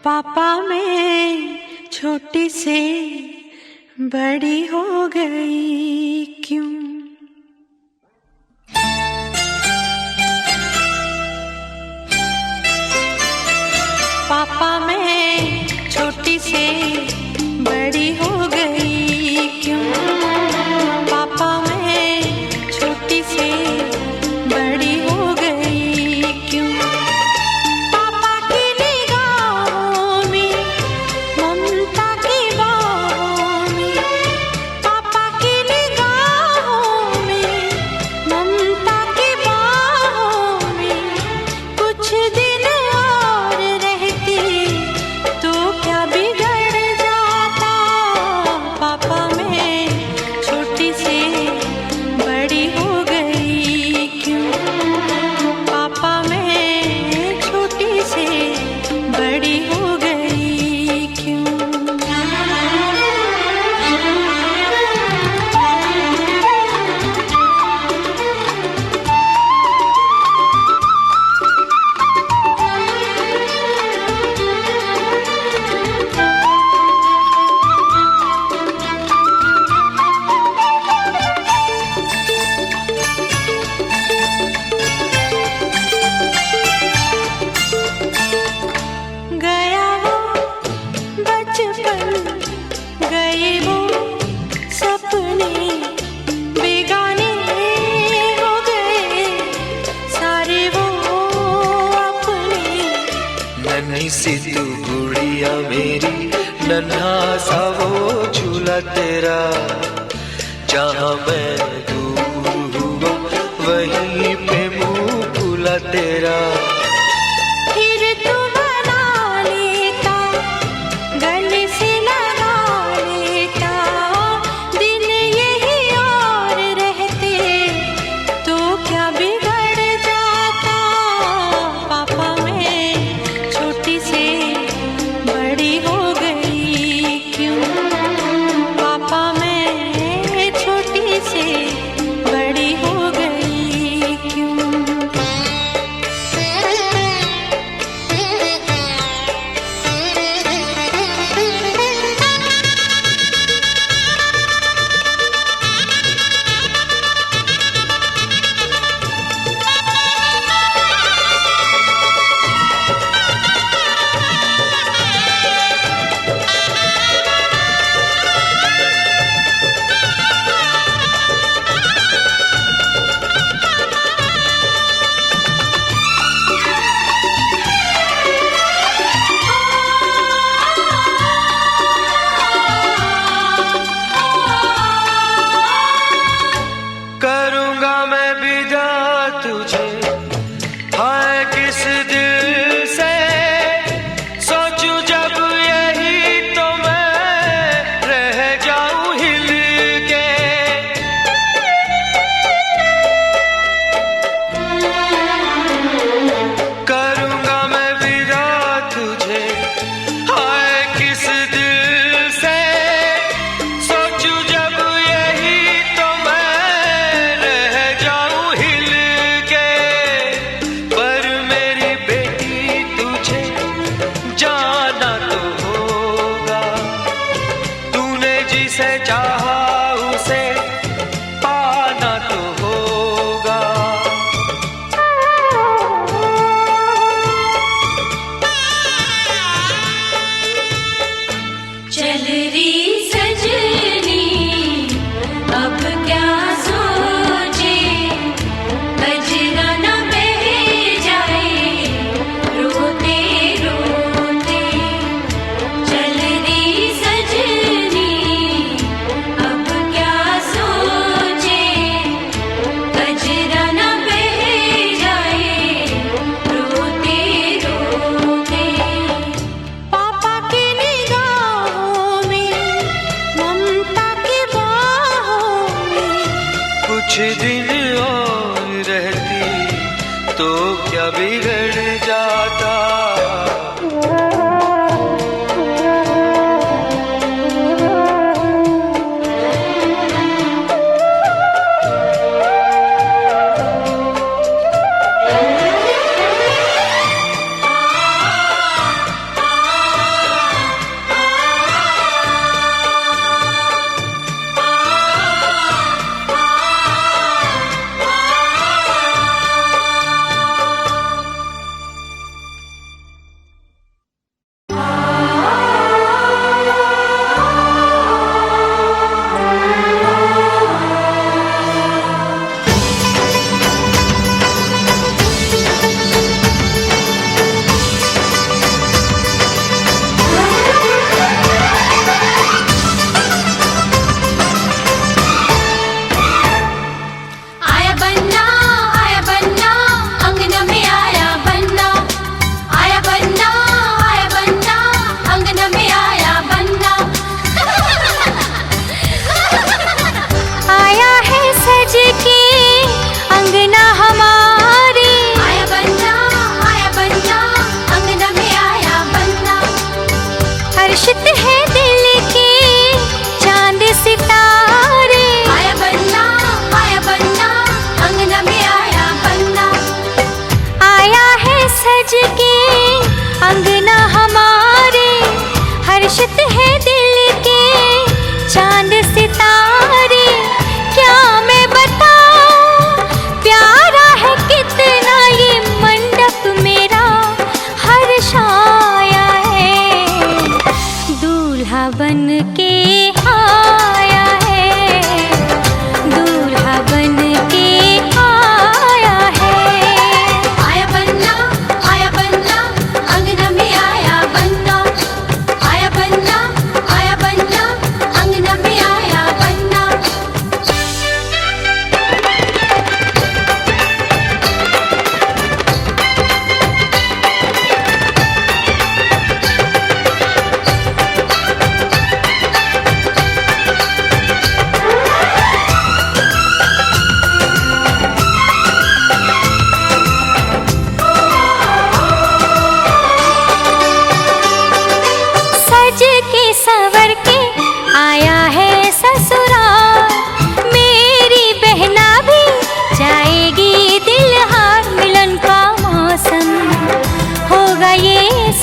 पापा मैं छोटी से बड़ी हो गई क्यों? पापा मैं छोटी से बड़ी हो गई क्यों? पापा मैं छोटी से बड़ी हो गई क्यों? पापा की निगाहों में ममता की बाहों में, पापा की निगाहों में ममता की बाहों में कुछ दिन और रहती तो क्या बिगड़ जाता? पापा मैं छोटी से बड़ी हो गई क्यों? पापा मैं छोटी से बड़ी हो गई क्यों? गया वो बचपन, गए वो सपने, बेगाने हो गए सारे वो अपने। नन्ही सी तू गुड़िया मेरी, नन्हा सा वो झूला तेरा, जहाँ मैं दूर हुआ वहीं पे मुँह फूला तेरा। फिर तू बना लेता, गले से लगा लेता, दिन यही और रहते तो क्या बिगड़ जाता? पापा मैं छोटी से बड़ी हो गई क्यों? पापा मैं छोटी से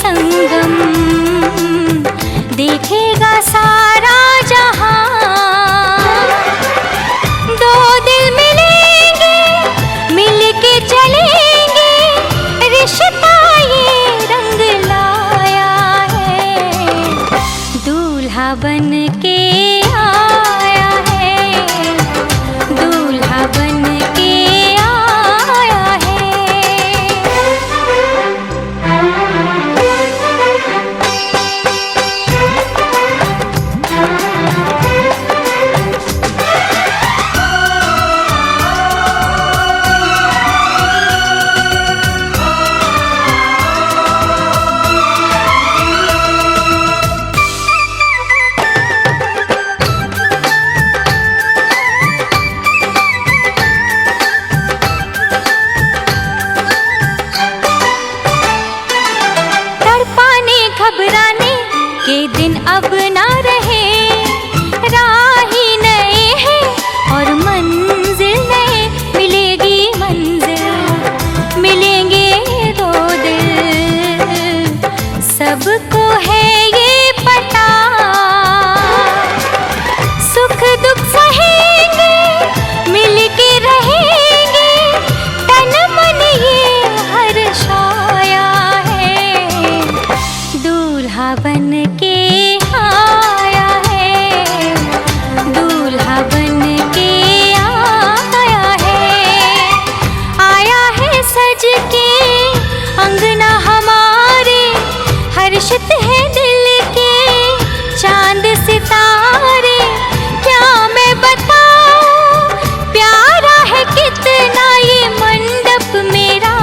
संगम देखेगा सारा जहां। दो दिल मिलेंगे, मिलके चलेंगे, रिश्ता ये रंग लाया है। दूल्हा बन के आया है, दूल्हा बन के आया है। तड़पाने घबराने के दिन अब ना रहे, राह ही नए हैं और मंजिल नए, मिलेगी मंजिल, मिलेंगे दो दिल, सबको है ये पता। सुख दुख सहेंगे, मिलके रहेंगे, तन मन ये हर्षाया है। दूल्हा बन के आया है, दूल्हा बन के आया है। आया है सज के अंगना हमारे, हर्षित है दिल के चांद सितारे। क्या मैं बताऊं प्यारा है कितना ये मंडप मेरा,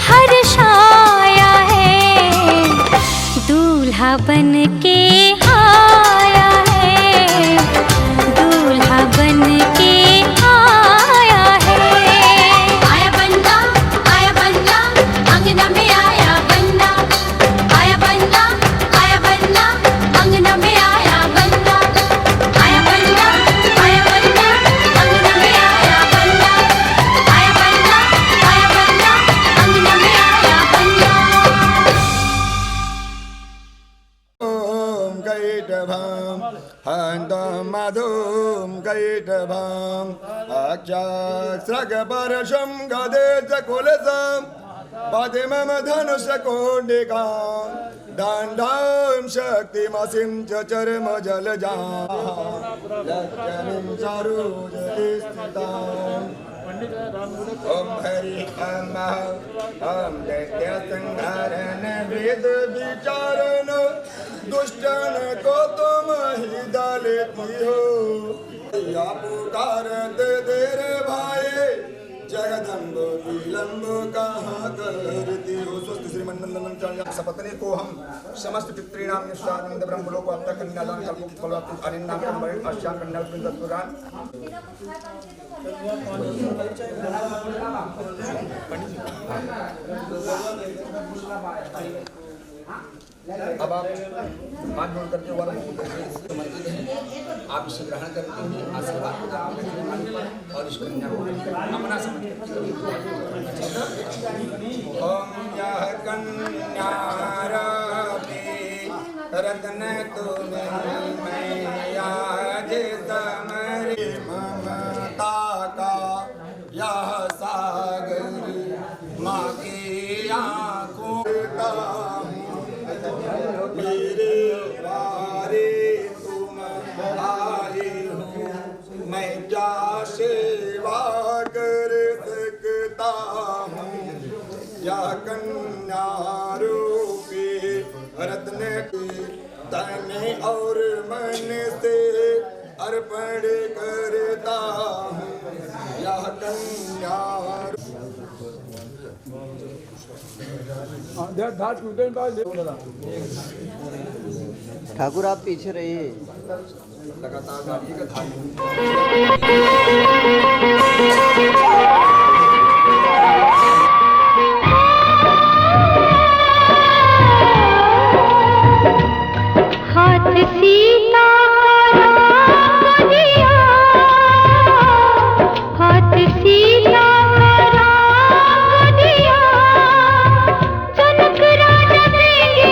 हर्षाया है। दूल्हा बन के आया है, दूल्हा बन के आया है। आया बंदा, आया बंदा, अंगना में आया बंदा। आया बंदा, आया बंदा, अंगना में आया बंदा। आया बंदा, आया बंदा, अंगना में आया बंदा। आया बंदा, आया बंदा, अंगना में आया बंदा। ॐ कैटभां हन्तं मधुं कैटभां अक्षस्रगपर्शं गदे च कुलसं पतिमम धनुषकोटिकां दण्डां शक्तिमसिं च चर्मजलजां लक्ष्मीं सरोजते स्थिताम्। ॐ हरि ॐ दैत्यसंहारन वेद विचारन दुष्टन को तुम ही दलती हो। या पुकारत देर भाई जगदम्ब विलंब कहाँ करती हो। स्वस्ति श्रीमन्नंदनं चार्य सपत्नी को हम समस्त पितॄणां निष्ठानंद ब्रह्मलोक वाप्ता कन्यादान कल्पमुक्त फलवाप्ति अनिन्नाम कंबरे आश्यान कन्या पुराण। अब आप हाथ जोड़ करके वाला समर्पित हैं, आप इसे ग्रहण करते हैं, आशीर्वाद प्रदान करते हैं और इस कन्या को अपना समझ ओम यह कन्या रत्न तुम्हें आज समरे ममता का यह सागर माँ की आँखों का मेरे वारे तुम आए हो, मैं क्या सेवा कर सकता हूँ। या कन्या रूपी रत्न के तन और मन से अर्पण करता हूँ। यह कन्या ठाकुर आप पीछे रहिए। लगातार गाड़ी का धारण हाथ सीता राम दिया, हाथ सीता राम दिया, जनक राजा देंगे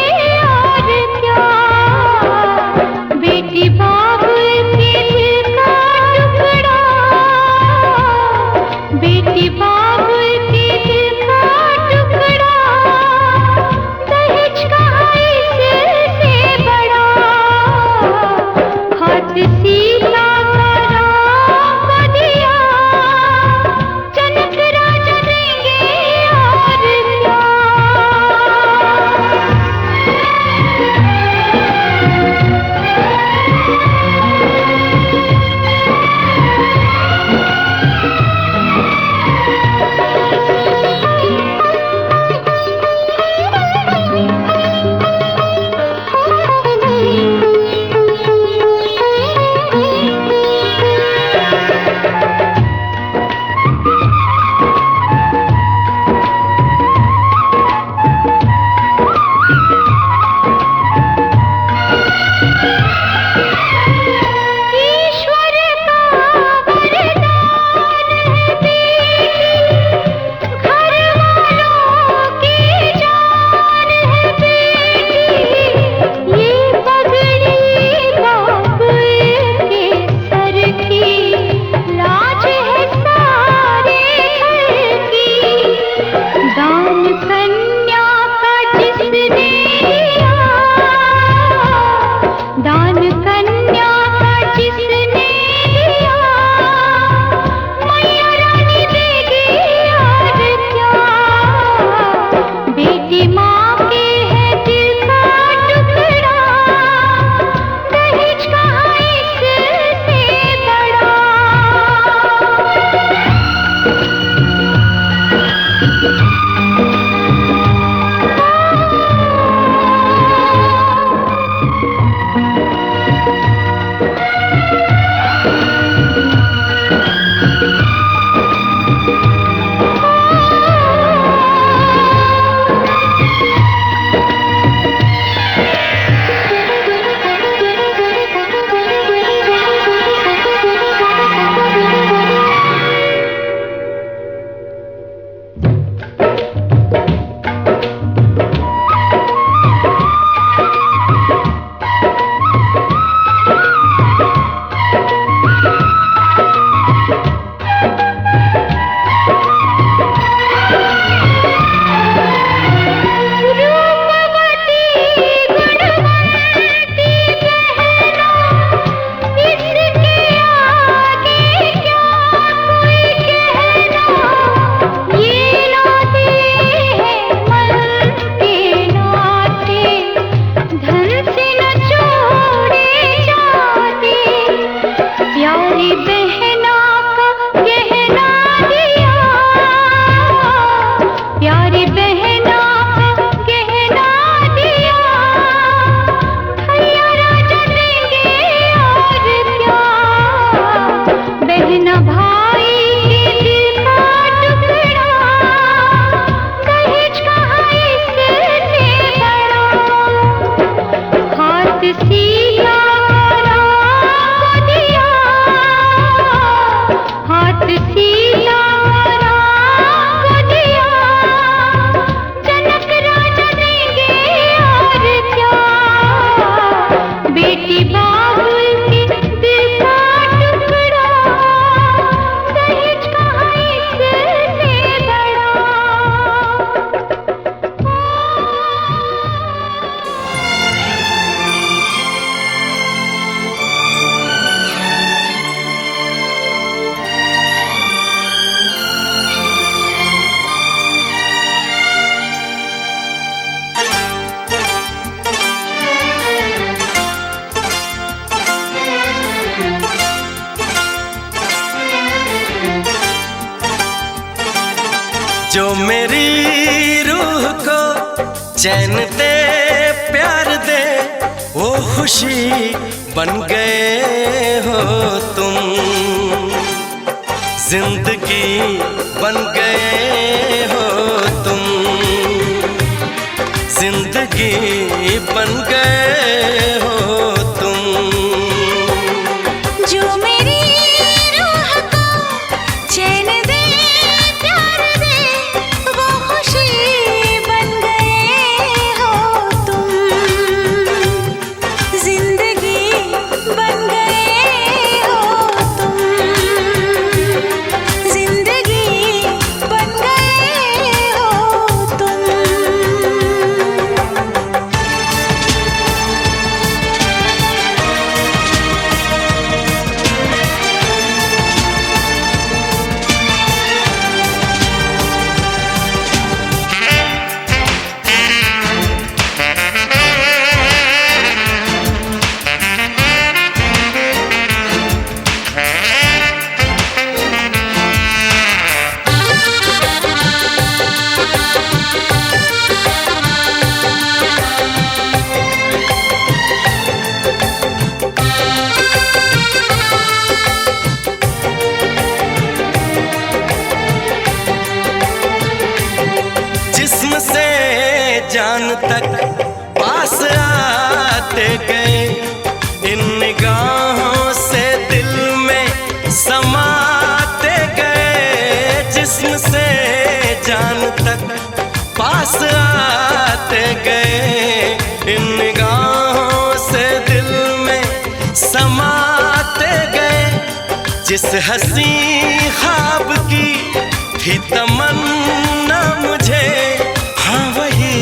चैन दे प्यार दे वो खुशी बन गए हो तुम, जिंदगी बन गए हो तुम, जिंदगी बन गए हो तुम। जो मेरी रूह को चैन दे प्यार दे वो खुशी बन गए हो तुम, जिंदगी बन गए हो तुम, जिंदगी बन गए हो तुम। जिस्म से जान तक पास आते गए, इन निगाहों से दिल में समाते गए। जिस्म से जान तक पास आते गए, इन निगाहों से दिल में समाते गए। जिस हंसी ख्वाब की थी तमन्ना मुझे, हाँ वही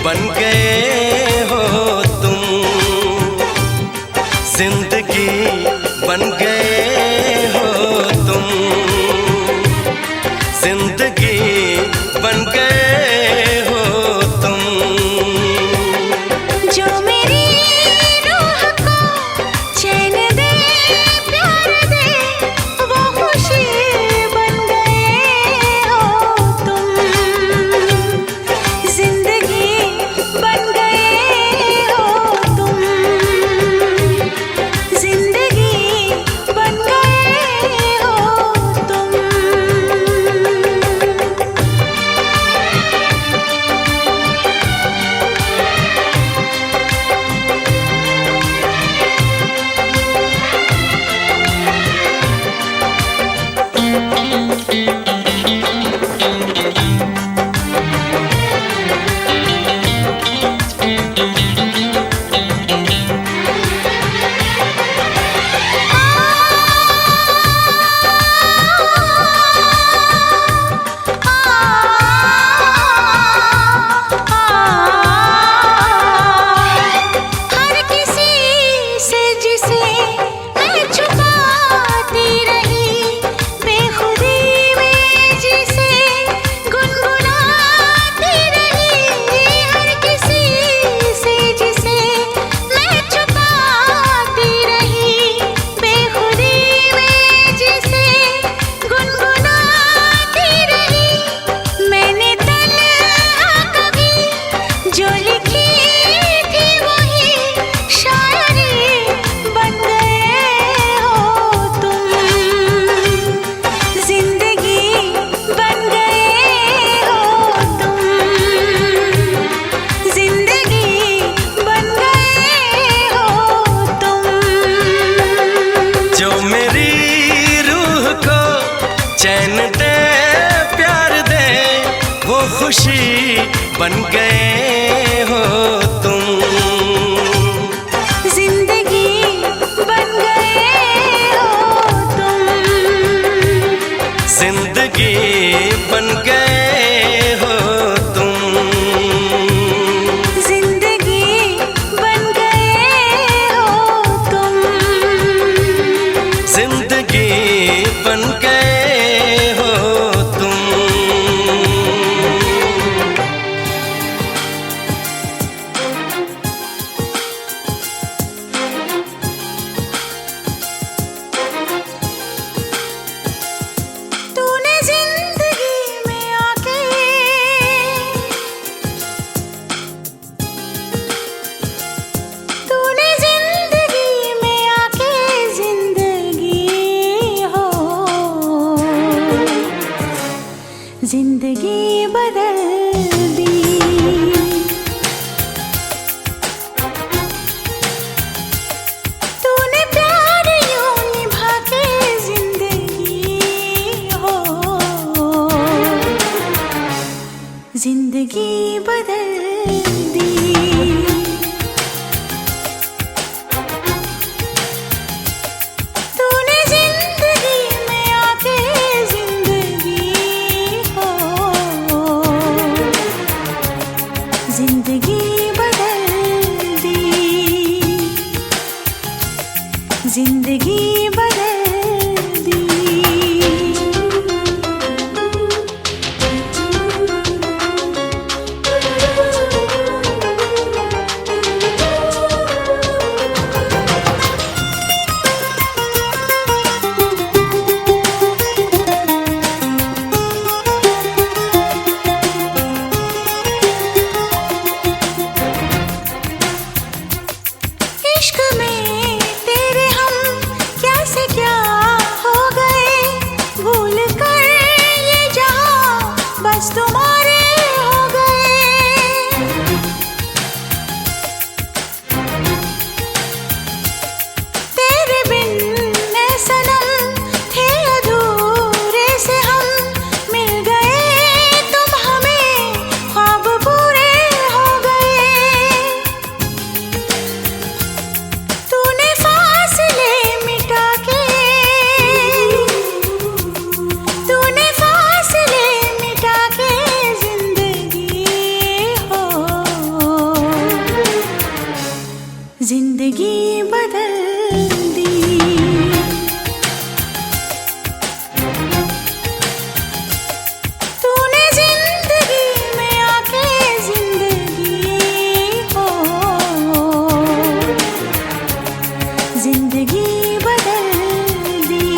बन गए हो तुम, जिंदगी बन गए हो तुम, जिंदगी बन गए हो तुम। जो मेरी रूह को चैन दे प्यार दे वो खुशी बन गए हो तुम, जिंदगी बन गए हो तुम, जिंदगी बन गए हो तुम। हर किसी से जिसे मैं छुपाती रही, बेखुदी में जिसे गुनगुनाती रही। हर किसी से जिसे मैं छुपाती रही, बेखुदी में जिसे गुनगुनाती रही। मैंने तन्हा कभी जो लिखी थी वही शायरी बन गए हो तुम, जिंदगी बन गए हो तुम, जिंदगी बन गए हो तुम। जो मेरी रूह को चैन दे प्यार दे वो खुशी बन गए हो तुम, जिंदगी बन गए हो तुम, जिंदगी बन गए हो तुम, जिंदगी बन गए हो तुम, जिंदगी बन गए हो तुम। जिंदगी बदल दी। तूने जिंदगी में आके जिंदगी हो, जिंदगी बदल दी,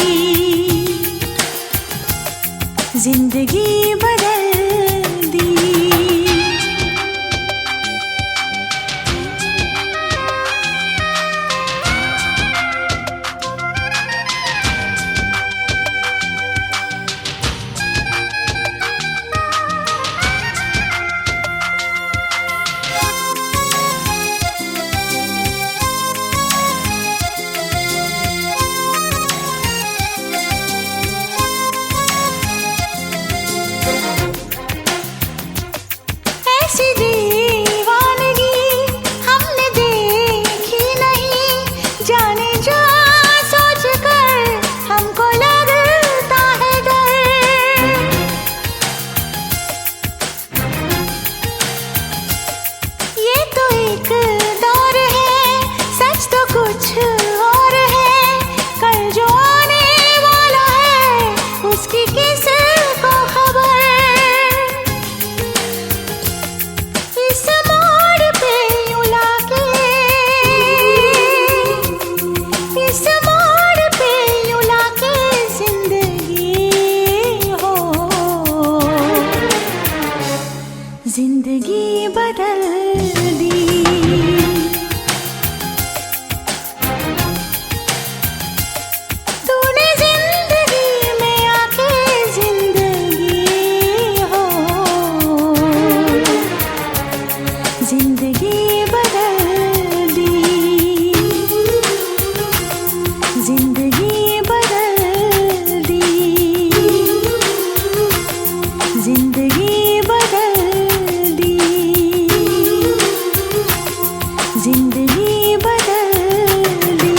जिंदगी बदल दी। ऐसी दीवानगी हमने देखी नहीं, जाने जा सोच कर हमको लगता है डर। ये तो एक दौर है, सच तो कुछ और है, कल जो आने वाला है उसकी किसको खबर। इस मोड़ पे यूं लाके, इस मोड़ पे यूं लाके जिंदगी हो, जिंदगी बदल दी। तूने जिंदगी में आके जिंदगी हो, जिंदगी बदल दी, जिंदगी बदल दी, जिंदगी बदल दी, जिंदगी बदल दी।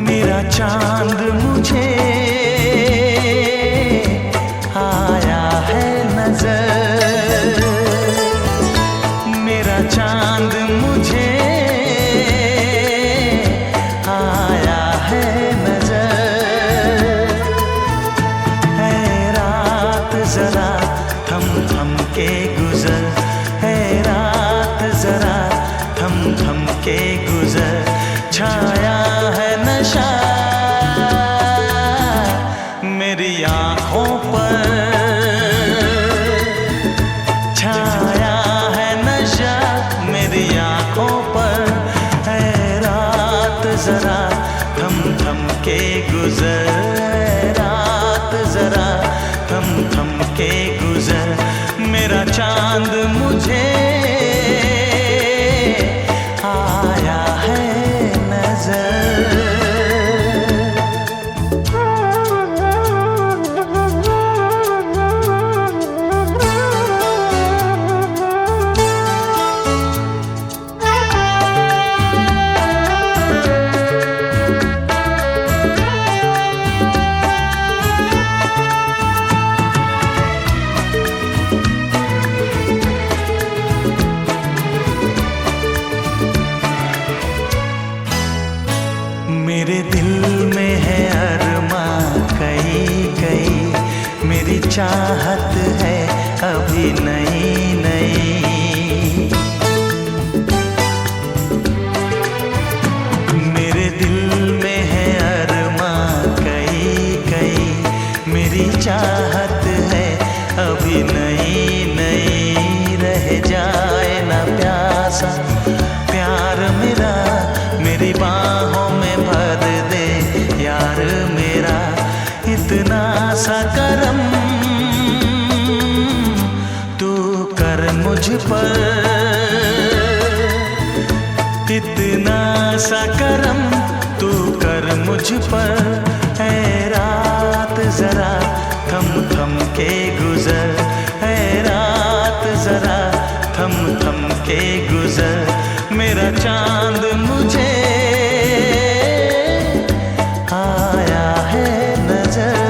मेरा चांद मुझे आया है नजर, मेरा चांद मुझे आया है नजर। है रात जरा थम थम के गुजर, है रात जरा थम थम के गुजर। छाया है नशा मेरी आँखों पर, छाया है नशा मेरी आँखों पर। है रात जरा थम थम के गुजर, है रात जरा थम थम के गुजर। मेरा चांद मुझे आया है नजर। मेरे दिल में है अरमां कई कई, मेरी चाहत है अभी नई नई। मेरे दिल में है अरमां कई कई, मेरी चाहत है अभी नई नई। रह जाए ना प्यासा प्यार मुझ पर है रात जरा थम थम के गुजर, है रात जरा थम थम के गुजर, मेरा चांद मुझे आया है नजर।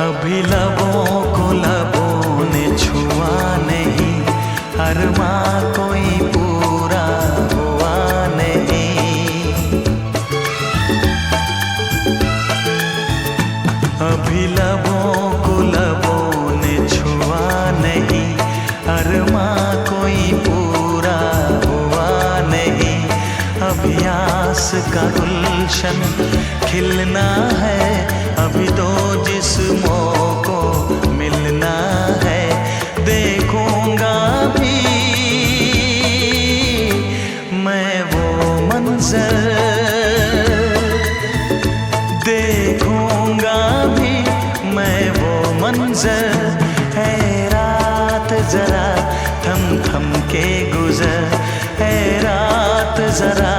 अभी लबों को लबों ने छुआ नहीं, अरमां कोई पूरा हुआ नहीं। अभी लबों को लबों ने छुआ नहीं, अरमां कोई पूरा हुआ नहीं। अभी आस का गुलशन खिलना है, अभी दो जिस्मों को मिलना है। देखूंगा भी मैं वो मंजर, देखूंगा भी मैं वो मंजर। है रात जरा थम थम के गुजर, है रात जरा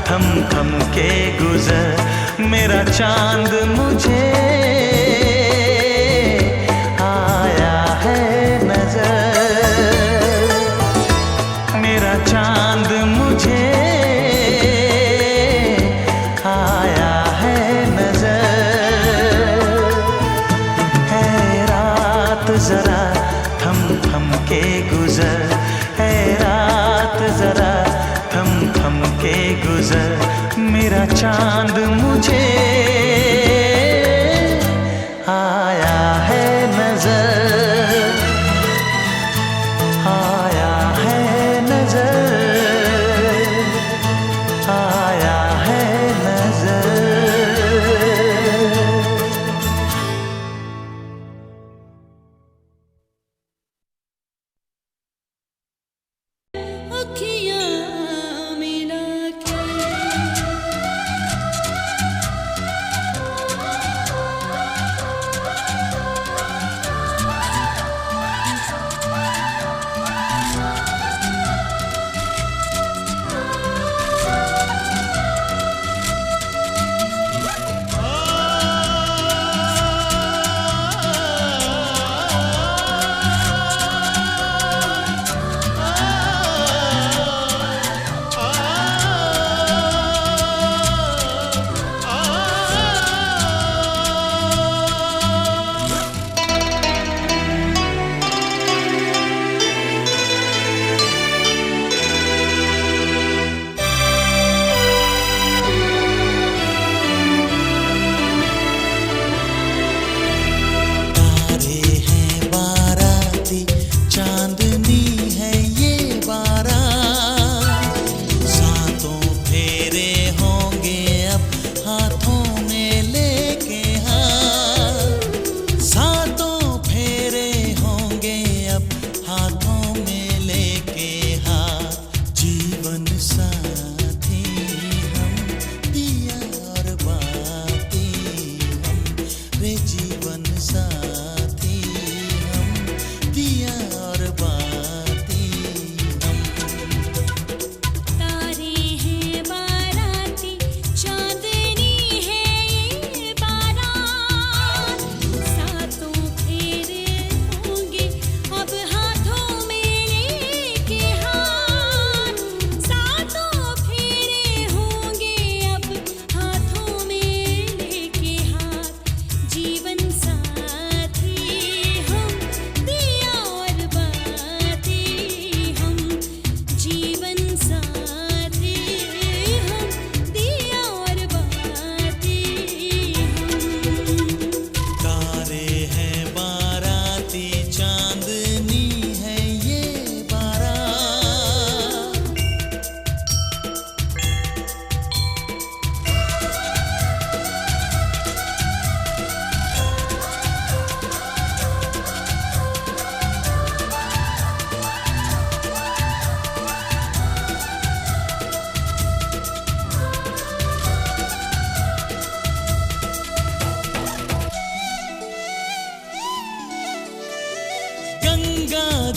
थम थम के गुजर, मेरा चांद मुझे आया है नजर, मेरा चांद मुझे आया है नजर। है रात जरा थम थम के गुजर, है रात जरा थम थम के गुजर, मेरा चांद मुझे आया है नजर, आया है नजर, आया है नजर। अखियाँ मिला के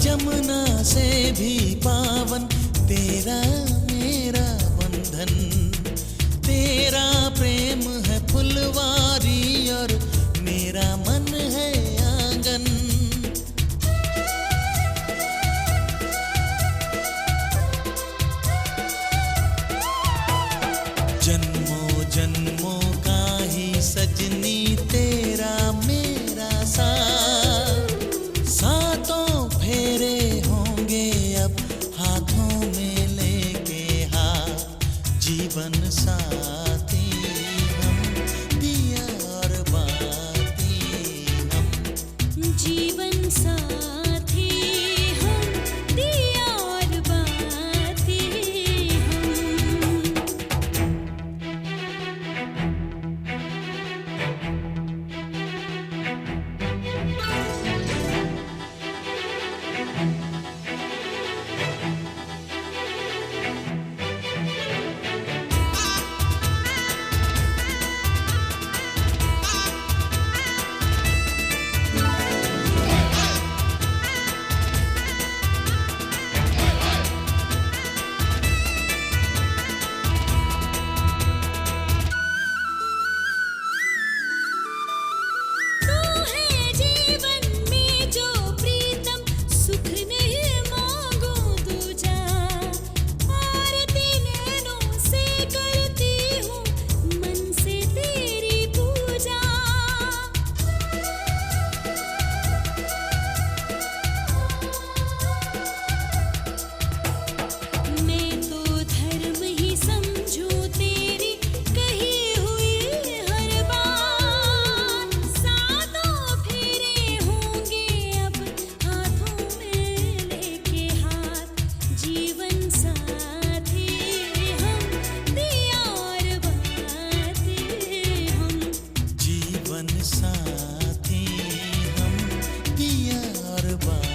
जमुना से भी पावन तेरा मेरा बंधन, तेरा प्रेम है फुलवारी और मेरा मन है आंगन। जन्मों जन्मों का ही सजनी तेरा मेरा साथ, सातों फेरे होंगे अब हाथों में लेके हाथ, जीवन साथी हम दिया और बाती हम, जीवन साथी हम दिया और बाती हम। जीवन साथी हम दिया और बाती।